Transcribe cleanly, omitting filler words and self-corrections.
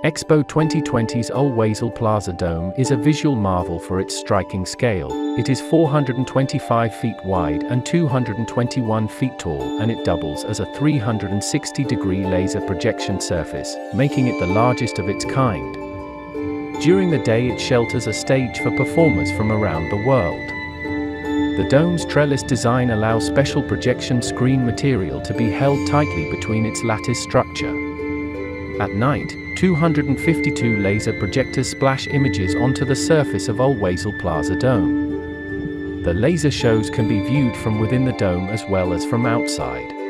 Expo 2020's Wasl Plaza Dome is a visual marvel for its striking scale. It is 425 feet wide and 221 feet tall, and it doubles as a 360-degree laser projection surface, making it the largest of its kind. During the day, it shelters a stage for performers from around the world. The dome's trellis design allows special projection screen material to be held tightly between its lattice structure. At night, 252 laser projectors splash images onto the surface of Wasl Plaza Dome. The laser shows can be viewed from within the dome as well as from outside.